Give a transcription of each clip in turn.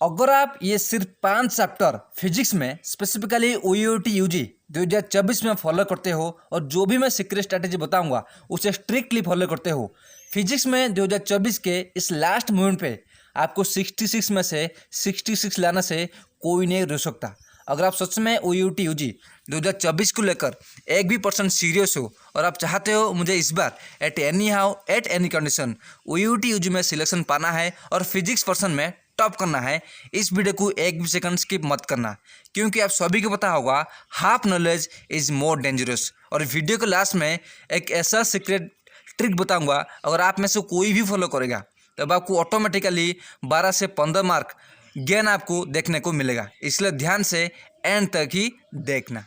अगर आप ये सिर्फ 5 चैप्टर फिजिक्स में स्पेसिफिकली OUT UG 2024 में फॉलो करते हो और जो भी मैं सीक्रेट स्ट्रैटेजी बताऊंगा उसे स्ट्रिक्टली फॉलो करते हो, फिजिक्स में 2024 के इस लास्ट मोमेंट पे आपको 66 में से 66 लाने से कोई नहीं रोक सकता। अगर आप सच में OUT UG 2024 को लेकर एक भी % सीरियस हो और आप चाहते हो मुझे इस बार at any condition OUT UG में सिलेक्शन पाना है और फिजिक्स पर्सन में टॉप करना है, इस वीडियो को एक भी सेकंड स्किप मत करना, क्योंकि आप सभी को पता होगा half knowledge is more dangerous. और वीडियो के लास्ट में एक ऐसा सीक्रेट ट्रिक बताऊंगा, अगर आप में से कोई भी फॉलो करेगा तब आपको ऑटोमेटिकली 12 से 15 मार्क गेन आपको देखने को मिलेगा, इसलिए ध्यान से एंड तक ही देखना।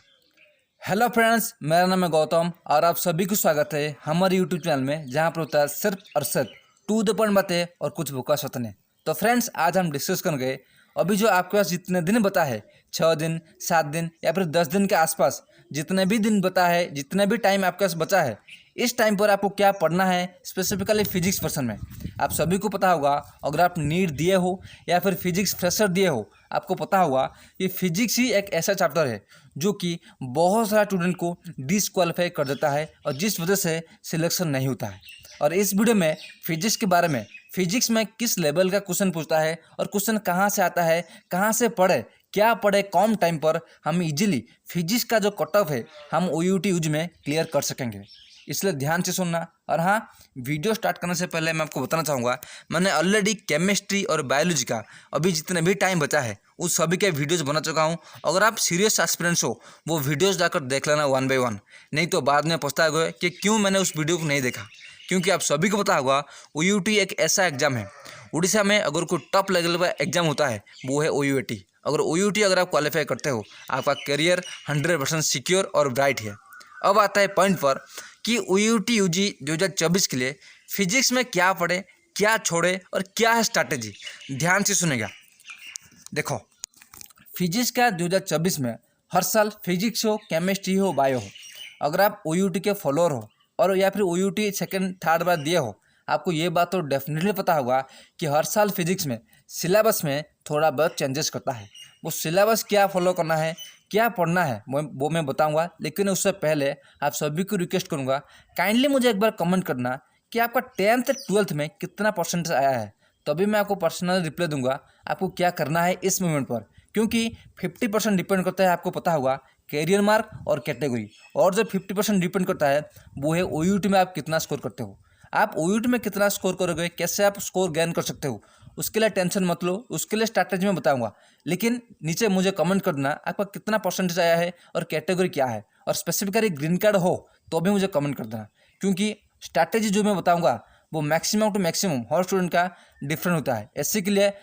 हेलो फ्रेंड्स, मेरा नाम है गौतम और आप सभी को स्वागत है हमारे यूट्यूब चैनल में, जहां पर होता है सिर्फ और सिर्फ टू द पॉइंट बातें और कुछ बकवास होते। तो फ्रेंड्स, आज हम डिस्कस करेंगे अभी जो आपके पास जितने दिन बता है, 6 दिन, 7 दिन या फिर 10 दिन के आसपास जितने भी दिन बता है, जितने भी टाइम आपके पास बचा है, इस टाइम पर आपको क्या पढ़ना है स्पेसिफिकली फिजिक्स पर्सन में। आप सभी को पता होगा, अगर आप नीट दिए हो या फिर फिजिक्स फ्रेशर दिए हो, आपको पता होगा कि फिजिक्स ही एक ऐसा चैप्टर है जो कि बहुत सारा स्टूडेंट को डिसक्वालीफाई कर देता है और जिस वजह से सिलेक्शन नहीं होता है। और इस वीडियो में फिजिक्स के बारे में, फिजिक्स में किस लेवल का क्वेश्चन पूछता है और क्वेश्चन कहाँ से आता है, कहाँ से पढ़े, क्या पढ़े, कम टाइम पर हम इजीली फिजिक्स का जो कट ऑफ है हम OUT UG में क्लियर कर सकेंगे, इसलिए ध्यान से सुनना। और हाँ, वीडियो स्टार्ट करने से पहले मैं आपको बताना चाहूँगा, मैंने ऑलरेडी केमिस्ट्री और बायोलॉजी का अभी जितने भी टाइम बचा है उस सभी के वीडियोज़ बना चुका हूँ। अगर आप सीरियस एस्पिरेंट्स हो वो वीडियोज़ जाकर देख लेना 1 by 1, नहीं तो बाद में पछताओगे कि क्यों मैंने उस वीडियो को नहीं देखा। क्योंकि आप सभी को पता होगा OUT एक ऐसा एग्जाम है, उड़ीसा में अगर कोई टॉप लेवल का एग्जाम होता है वो है OUT। अगर OUT अगर आप क्वालिफाई करते हो, आपका करियर 100% सिक्योर और ब्राइट है। अब आता है पॉइंट पर कि OUT UG 2024 के लिए फिजिक्स में क्या पढ़े, क्या छोड़े और क्या है स्ट्रैटेजी। ध्यान से सुनेगा। देखो, फिजिक्स का 2024 में हर साल फिजिक्स हो, केमिस्ट्री हो, बायो हो, अगर आप OUT के फॉलोअर हो और या फिर OUT सेकंड थर्ड बार दिए हो, आपको ये बात तो डेफिनेटली पता होगा कि हर साल फिजिक्स में सिलेबस में थोड़ा बहुत चेंजेस करता है। वो सिलेबस क्या फॉलो करना है, क्या पढ़ना है, वो मैं बताऊंगा। लेकिन उससे पहले आप सभी को रिक्वेस्ट करूंगा, काइंडली मुझे एक बार कमेंट करना कि आपका 10th 12th में कितना परसेंटेज आया है, तभी मैं आपको पर्सनल रिप्लाई दूंगा आपको क्या करना है इस मोमेंट पर। क्योंकि 50% डिपेंड करता है, आपको पता होगा, कैरियर मार्क और कैटेगरी, और जो 50% डिपेंड करता है वो है OUT में आप कितना स्कोर करते हो। आप OUT में कितना स्कोर करोगे, कैसे आप स्कोर गेन कर सकते हो, उसके लिए टेंशन मत लो, उसके लिए स्ट्रैटेजी में बताऊंगा। लेकिन नीचे मुझे कमेंट कर देना आपका कितना परसेंटेज आया है और कैटेगरी क्या है, और स्पेसिफिकली ग्रीन कार्ड हो तो भी मुझे कमेंट कर देना। क्योंकि स्ट्रैटेजी जो मैं बताऊँगा वो मैक्सिमम टू मैक्सिमम हर स्टूडेंट का डिफरेंट होता है। SC के लिए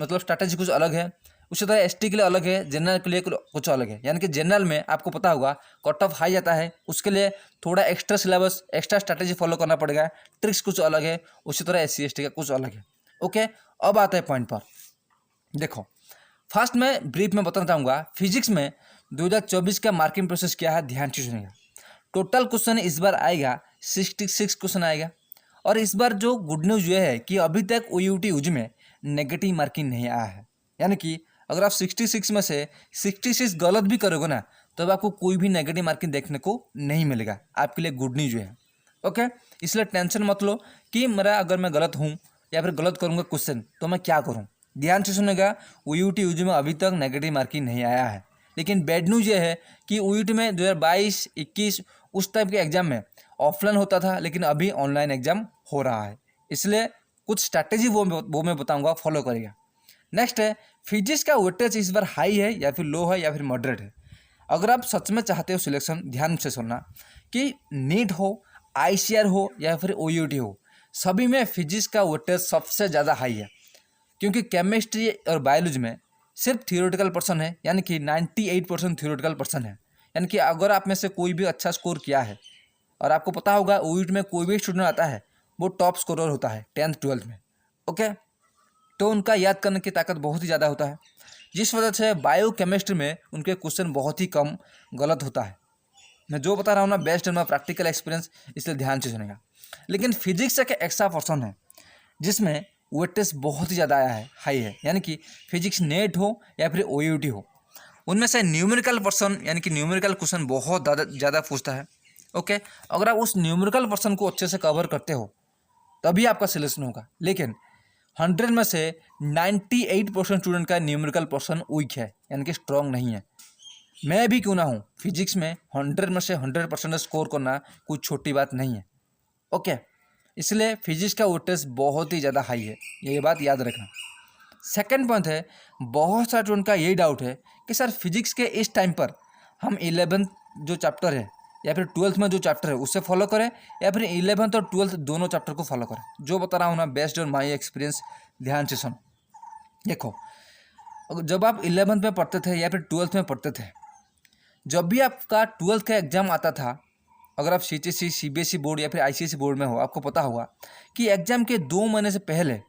मतलब स्ट्रैटेजी कुछ अलग है, उसी तरह ST के लिए अलग है, जनरल के लिए कुछ अलग है। यानी कि जनरल में आपको पता होगा कट ऑफ हाई आता है, उसके लिए थोड़ा extra syllabus, extra strategy follow करना पड़ेगा, ट्रिक्स कुछ अलग है। उसी तरह SC ST का कुछ अलग है। ओके, अब आता है पॉइंट पर। देखो, फर्स्ट मैं ब्रीफ में बताना चाहूँगा फिजिक्स में 2024 का मार्किंग प्रोसेस क्या है, ध्यान से सुनिएगा। टोटल क्वेश्चन इस बार आएगा 66 क्वेश्चन आएगा। और इस बार जो गुड न्यूज़ ये है कि अभी तक OUT UG में नेगेटिव मार्किंग नहीं आया है। यानी कि अगर आप 66 में से 66 गलत भी करोगे ना, तो आपको कोई भी नेगेटिव मार्किंग देखने को नहीं मिलेगा। आपके लिए गुड न्यूज़ है। ओके, इसलिए टेंशन मत लो कि मेरा अगर मैं गलत हूँ या फिर गलत करूँगा क्वेश्चन तो मैं क्या करूँ। ध्यान से सुनेगा, OUT UG में अभी तक नेगेटिव मार्किंग नहीं आया है। लेकिन बैड न्यूज़ ये है कि OUT में 2022, 21 उस टाइप के एग्जाम में ऑफलाइन होता था, लेकिन अभी ऑनलाइन एग्जाम हो रहा है। इसलिए कुछ स्ट्रैटेजी वो मैं बताऊंगा, फॉलो करेगा। नेक्स्ट है, फिजिक्स का वेटेज इस बार हाई है या फिर लो है या फिर मॉडरेट है। अगर आप सच में चाहते हो सिलेक्शन, ध्यान से सुनना कि नीट हो, ICR हो या फिर OUT हो, सभी में फिजिक्स का वेटेज सबसे ज़्यादा हाई है। क्योंकि केमिस्ट्री और बायोलॉजी में सिर्फ थियोरेटिकल पर्सन है, यानी कि 98% थियोरेटिकल पर्सन है। यानी कि अगर आप में से कोई भी अच्छा स्कोर किया है, और आपको पता होगा OUT में कोई भी स्टूडेंट आता है वो टॉप स्कोरर होता है 10th 12th में। ओके, तो उनका याद करने की ताकत बहुत ही ज़्यादा होता है, जिस वजह से बायो केमिस्ट्री में उनके क्वेश्चन बहुत ही कम गलत होता है। मैं जो बता रहा हूँ ना, based on my practical experience, इसलिए ध्यान से सुनेगा। लेकिन फिजिक्स एक ऐसा पर्सन है जिसमें वेटेज बहुत ही ज़्यादा आया है, हाई है, यानी कि फिजिक्स नेट हो या फिर OUT हो, उनमें से न्यूमेरिकल पर्सन यानी कि न्यूमेरिकल क्वेश्चन बहुत ज़्यादा पूछता है। ओके, अगर आप उस न्यूमेरिकल पर्सन को अच्छे से कवर करते हो तभी आपका सिलेक्शन होगा। लेकिन 100 में से 98% स्टूडेंट का न्यूमेरिकल पर्सन वीक है, यानी कि स्ट्रॉन्ग नहीं है। मैं भी क्यों ना हूँ, फिजिक्स में 100 में से 100% स्कोर करना कोई छोटी बात नहीं है। ओके, इसलिए फिजिक्स का वेटेज बहुत ही ज़्यादा हाई है, ये बात याद रखना। सेकंड पॉइंट है, बहुत सारे स्टूडेंट का यही डाउट है कि सर फिजिक्स के इस टाइम पर हम 11th जो चैप्टर है या फिर 12th में जो चैप्टर है उससे फॉलो करें या फिर 11th और 12th दोनों चैप्टर को फॉलो करें। जो बता रहा हूँ ना, बेस्ड ऑन माई एक्सपीरियंस, ध्यान से सुनो। देखो, जब आप 11th में पढ़ते थे या फिर 12th में पढ़ते थे, जब भी आपका 12th का एग्ज़ाम आता था, अगर आप CHSE CBSE बोर्ड या फिर ICSE बोर्ड में हो, आपको पता होगा कि एग्ज़ाम के 2 महीने से पहले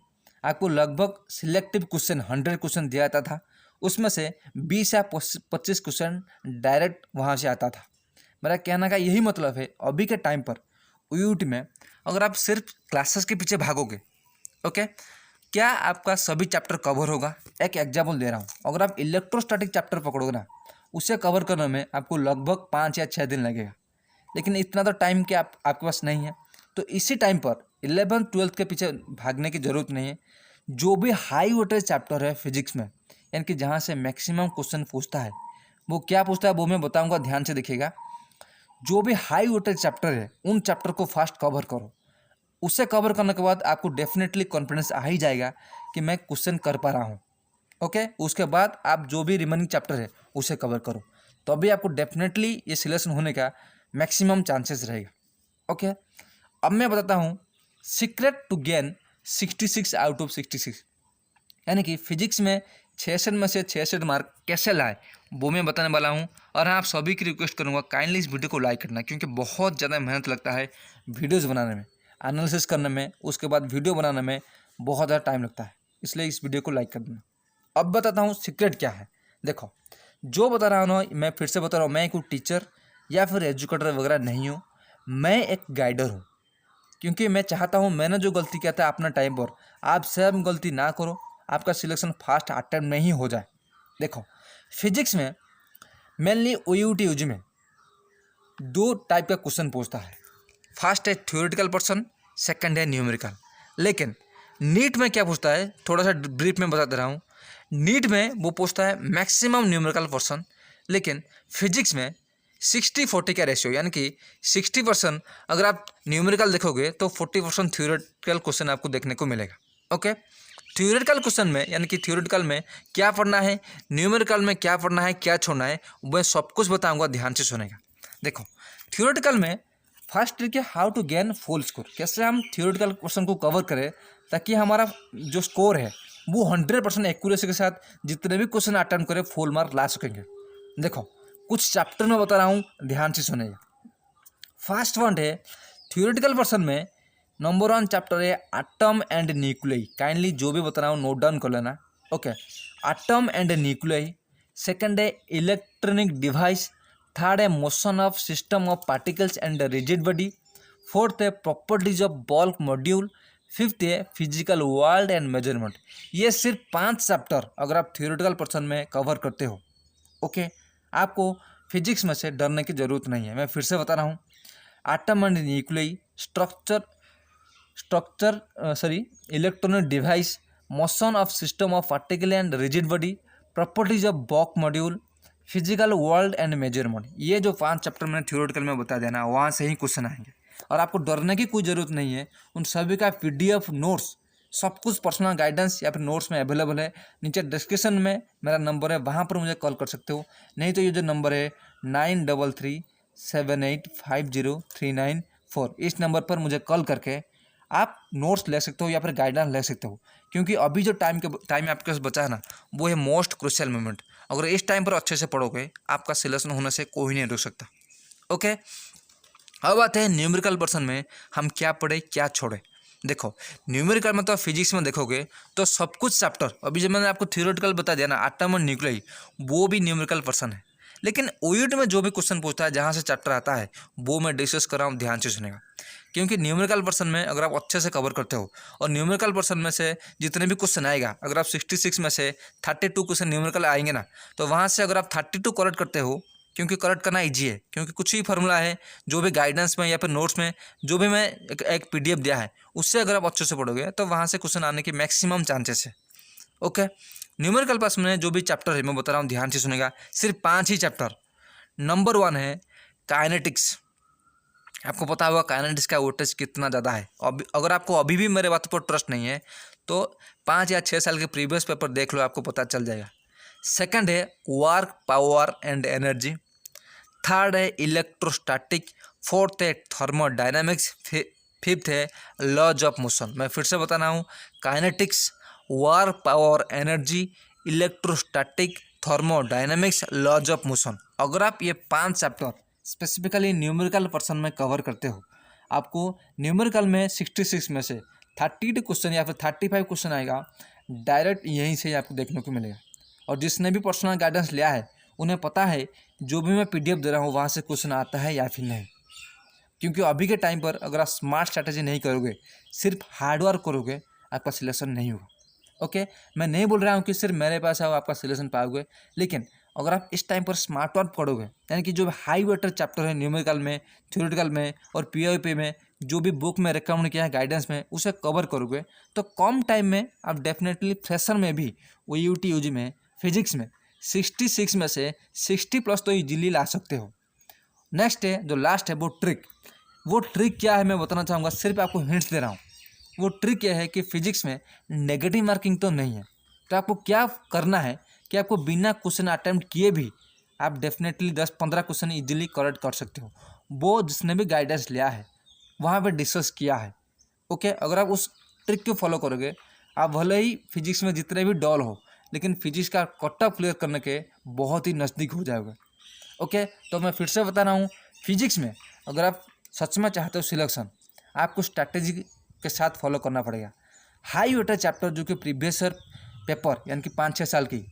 आपको लगभग सिलेक्टिव क्वेश्चन 100 क्वेश्चन दिया जाता था। उसमें से 20 या 25 क्वेश्चन डायरेक्ट वहाँ से आता था। मेरा कहने का यही मतलब है, अभी के टाइम पर OUT में अगर आप सिर्फ क्लासेस के पीछे भागोगे, ओके, क्या आपका सभी चैप्टर कवर होगा? एक एग्जाम्पल दे रहा हूँ, अगर आप इलेक्ट्रोस्टैटिक चैप्टर पकड़ोगे ना, उसे कवर करने में आपको लगभग 5 या 6 दिन लगेगा। लेकिन इतना तो टाइम के आपके पास नहीं है, तो इसी टाइम पर 11th 12th के पीछे भागने की ज़रूरत नहीं है। जो भी हाई वेटेज चैप्टर है फिजिक्स में, यानी कि जहाँ से मैक्सिमम क्वेश्चन पूछता है, वो क्या पूछता है वो मैं बताऊंगा, ध्यान से देखिएगा। जो भी हाई वेटेज चैप्टर है उन चैप्टर को फास्ट कवर करो। उसे कवर करने के बाद आपको डेफिनेटली कॉन्फिडेंस आ ही जाएगा कि मैं क्वेश्चन कर पा रहा हूँ। ओके, उसके बाद आप जो भी रिमेनिंग चैप्टर है उसे कवर करो, तो अभी आपको डेफिनेटली ये सिलेक्शन होने का मैक्सिमम चांसेस रहेगा। ओके, अब मैं बताता हूँ secret to gain 66 out of 66, यानी कि फिजिक्स में 66 में से 66 मार्क कैसे लाए वो मैं बताने वाला हूँ। और हाँ, आप सभी की रिक्वेस्ट करूँगा काइंडली इस वीडियो को लाइक करना, क्योंकि बहुत ज़्यादा मेहनत लगता है वीडियोस बनाने में, एनालिसिस करने में, उसके बाद वीडियो बनाने में बहुत ज़्यादा टाइम लगता है, इसलिए इस वीडियो को लाइक कर देना। अब बताता हूँ सीक्रेट क्या है। देखो, जो बता रहा हूँ ना, मैं फिर से बता रहा हूँ, मैं कोई टीचर या फिर एजुकेटर वगैरह नहीं हूँ, मैं एक गाइडर हूँ। क्योंकि मैं चाहता हूँ मैंने जो गलती किया था अपना टाइम पर, आप सेम गलती ना करो, आपका सिलेक्शन फास्ट अटेम्प्ट नहीं हो जाए। देखो, फिजिक्स में मेनली OUT UG में 2 टाइप का क्वेश्चन पूछता है। फर्स्ट है थ्योरेटिकल पर्सन, सेकंड है न्यूमेरिकल। लेकिन नीट में क्या पूछता है, थोड़ा सा ब्रीफ में बता दे रहा हूँ। नीट में वो पूछता है मैक्सिमम न्यूमेरिकल पर्सन, लेकिन फिजिक्स में 60-40 का रेशियो, यानी कि 60% अगर आप न्यूमेरिकल देखोगे तो 40% थ्योरेटिकल क्वेश्चन आपको देखने को मिलेगा। ओके, थ्योरेटिकल क्वेश्चन में, यानी कि थ्योरेटिकल में क्या पढ़ना है, न्यूमेरिकल में क्या पढ़ना है, क्या छोड़ना है, मैं सब कुछ बताऊंगा, ध्यान से सुनेगा। देखो, थ्योरेटिकल में फर्स्ट ट्रिक है how to gain full score. कैसे हम थ्योरेटिकल क्वेश्चन को कवर करें ताकि हमारा जो स्कोर है वो 100% एक्यूरेसी के साथ जितने भी क्वेश्चन अटेम्प्ट करें फुल मार्क ला सकेंगे। देखो, कुछ चैप्टर में बता रहा हूँ, ध्यान से सुनेगा। फर्स्ट वन है थ्योरेटिकल पर्सन में, नंबर 1 चैप्टर है एटम एंड न्यूक्लियाई। काइंडली जो भी बता रहा हूँ नोट डाउन कर लेना। Okay, atom and nuclei. Second है इलेक्ट्रॉनिक डिवाइस। थर्ड है motion of system of particles and rigid body. Fourth है properties of bulk module. Fifth है फिजिकल वर्ल्ड एंड मेजरमेंट। ये सिर्फ 5 चैप्टर अगर आप थ्योरेटिकल पर्सन में कवर करते हो, ओके, आपको फिजिक्स में से डरने की ज़रूरत नहीं है। मैं फिर से बता रहा हूँ, atom and nuclei, electronic device, motion of system of particle and rigid body, properties of bulk module, physical world and measurement. ये जो 5 चैप्टर मैंने थ्योरेटिकल में बता देना, वहाँ से ही क्वेश्चन आएंगे और आपको डरने की कोई ज़रूरत नहीं है। उन सभी का PDF नोट्स, सब कुछ पर्सनल गाइडेंस या फिर नोट्स में अवेलेबल है। नीचे डिस्क्रिप्शन में मेरा नंबर है, वहाँ पर मुझे कॉल कर सकते हो। नहीं तो ये जो नंबर है 9337850394, इस नंबर पर मुझे कॉल करके आप नोट्स ले सकते हो या फिर गाइडेंस ले सकते हो। क्योंकि अभी जो टाइम आपके पास बचा है ना, वो है मोस्ट क्रूशियल मोमेंट। अगर इस टाइम पर अच्छे से पढ़ोगे, आपका सिलेक्शन होने से कोई नहीं रोक सकता। ओके, अब आते हैं न्यूमेरिकल पर्सन में हम क्या पढ़े क्या छोड़े। देखो, न्यूमेरिकल में तो फिजिक्स में देखोगे तो सब कुछ चैप्टर, अभी जब मैंने आपको थ्योरेटिकल बता दिया ना, एटम और न्यूक्लियाई, वो भी न्यूमेरिकल पर्सन है। लेकिन OUT में जो भी क्वेश्चन पूछता है, जहाँ से चैप्टर आता है, वो मैं डिस्कस कर रहा हूँ, ध्यान से सुनेगा। क्योंकि न्यूमेरिकल पर्सन में अगर आप अच्छे से कवर करते हो और न्यूमेरिकल पर्सन में से जितने भी क्वेश्चन आएगा, अगर आप 66 में से 32 क्वेश्चन न्यूमेरिकल आएंगे ना, तो वहाँ से अगर आप 32 करेक्ट करते हो, क्योंकि करेक्ट करना ईजी है, क्योंकि कुछ ही फॉर्मूला है जो भी गाइडेंस में या फिर नोट्स में जो भी मैं एक PDF दिया है उससे अगर आप अच्छे से पढ़ोगे तो वहाँ से क्वेश्चन आने की मैक्सिमम चांसेस है। ओके, न्यूमेरिकल पास में जो भी चैप्टर है मैं बता रहा हूँ, ध्यान से सुनेगा, सिर्फ 5 ही चैप्टर। नंबर 1 है काइनेटिक्स। आपको पता होगा काइनेटिक्स का वेटेज कितना ज़्यादा है। अगर आपको अभी भी मेरे बातों पर ट्रस्ट नहीं है तो 5 या 6 साल के प्रीवियस पेपर देख लो, आपको पता चल जाएगा। सेकंड है work, power and energy. Third है इलेक्ट्रोस्टैटिक। फोर्थ है थर्मोडायनामिक्स। फिफ्थ है लॉज ऑफ मोशन। मैं फिर से बता रहा हूँ, kinetics, work, power, energy, electrostatic, thermodynamics, laws of motion. अगर आप ये 5 चैप्टर स्पेसिफिकली न्यूमेरिकल पर्सन में कवर करते हो, आपको न्यूमेरिकल में 66 में से 32 क्वेश्चन या फिर 35 क्वेश्चन आएगा, डायरेक्ट यहीं से आपको देखने को मिलेगा। और जिसने भी पर्सनल गाइडेंस लिया है उन्हें पता है जो भी मैं PDF दे रहा हूँ वहाँ से क्वेश्चन आता है या फिर नहीं। क्योंकि अभी के टाइम पर अगर आप स्मार्ट स्ट्रैटेजी नहीं करोगे, सिर्फ हार्डवर्क करोगे, आपका सिलेक्शन नहीं होगा। ओके, मैं नहीं बोल रहा हूँ कि सिर्फ मेरे पास आओ आपका सिलेक्शन पाओगे, लेकिन अगर आप इस टाइम पर स्मार्ट वर्क पढ़ोगे, यानी कि जो हाई वेटेड चैप्टर है न्यूमेरिकल में, थ्योरेटिकल में और POP में, जो भी बुक में रिकमेंड किया है गाइडेंस में, उसे कवर करोगे तो कम टाइम में आप डेफिनेटली फ्रेशर में भी OUT UG में फिजिक्स में 66 में से 60+ तो इजीली ला सकते हो। नेक्स्ट है जो लास्ट है वो ट्रिक क्या है मैं बताना चाहूँगा, सिर्फ आपको हिंट्स दे रहा हूँ। वो ट्रिक यह है कि फिजिक्स में नेगेटिव मार्किंग तो नहीं है, तो आपको क्या करना है कि आपको बिना क्वेश्चन अटेम्प्ट किए भी आप डेफिनेटली 10-15 क्वेश्चन इजीली करेक्ट कर सकते हो। वो जिसने भी गाइडेंस लिया है वहाँ पे डिस्कस किया है। ओके, अगर आप उस ट्रिक को फॉलो करोगे, आप भले ही फिजिक्स में जितने भी डॉल हो, लेकिन फिजिक्स का कट ऑफ क्लियर करने के बहुत ही नज़दीक हो जाओगे। ओके, तो मैं फिर से बता रहा हूँ, फिजिक्स में अगर आप सच में चाहते हो सिलेक्शन, आपको स्ट्रैटेजी के साथ फॉलो करना पड़ेगा। हाई वेटेज चैप्टर जो कि प्रीवियस ईयर पेपर यानी कि 5-6 साल की,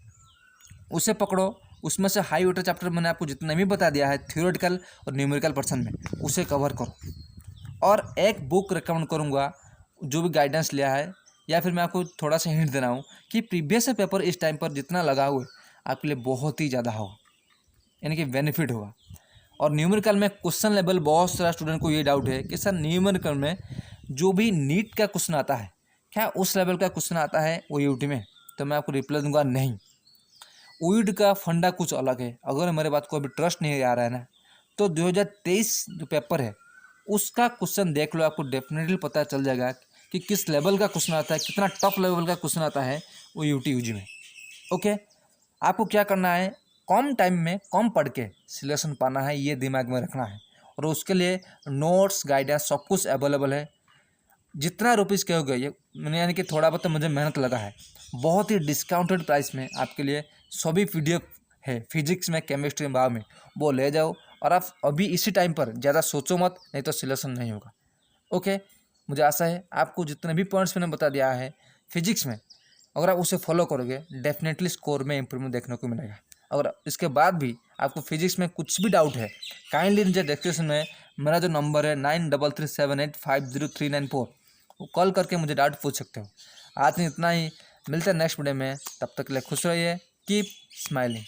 उसे पकड़ो। उसमें से हाई वेटेज चैप्टर मैंने आपको जितना भी बता दिया है थ्योरेटिकल और न्यूमेरिकल पर्सन में, उसे कवर करो। और एक बुक रिकमेंड करूँगा जो भी गाइडेंस लिया है, या फिर मैं आपको थोड़ा सा हिंट दे रहा हूँ कि प्रीवियस पेपर इस टाइम पर जितना लगा हुआ है आपके लिए बहुत ही ज़्यादा होगा, यानी कि बेनिफिट होगा। और न्यूमेरिकल में क्वेश्चन लेवल, बहुत सारा स्टूडेंट को ये डाउट है कि सर न्यूमेरिकल में जो भी नीट का क्वेश्चन आता है क्या उस लेवल का क्वेश्चन आता है OUT में? तो मैं आपको रिप्लाई दूंगा नहीं, OUT का फंडा कुछ अलग है। अगर मेरे बात को अभी ट्रस्ट नहीं आ रहा है ना, तो 2023 जो पेपर है उसका क्वेश्चन देख लो, आपको डेफिनेटली पता चल जाएगा कि किस लेवल का क्वेश्चन आता है, कितना टफ लेवल का क्वेश्चन आता है OUT UG में। ओके, आपको क्या करना है, कम टाइम में कम पढ़ के सिलेक्शन पाना है, ये दिमाग में रखना है। और उसके लिए नोट्स, गाइडेंस सब कुछ अवेलेबल है। जितना रुपीज़ कहोगे, ये मैंने यानी कि थोड़ा बहुत तो मुझे मेहनत लगा है, बहुत ही डिस्काउंटेड प्राइस में आपके लिए सभी PDF है फिजिक्स में, केमिस्ट्री में, बायो में, वो ले जाओ। और आप अभी इसी टाइम पर ज़्यादा सोचो मत, नहीं तो सिलेक्शन नहीं होगा। ओके, मुझे आशा है आपको जितने भी पॉइंट्स मैंने बता दिया है फिजिक्स में, अगर आप उसे फॉलो करोगे डेफिनेटली स्कोर में इंप्रूवमेंट देखने को मिलेगा। अगर इसके बाद भी आपको फिजिक्स में कुछ भी डाउट है, काइंडली मुझे डिस्क्रिप्शन में मेरा जो नंबर है 9337850394, वो कॉल करके मुझे डाउट पूछ सकते हो। आज नहीं, इतना ही, मिलते हैं नेक्स्ट वीडियो में, तब तक के लिए खुश रहिए, कीप स्माइलिंग।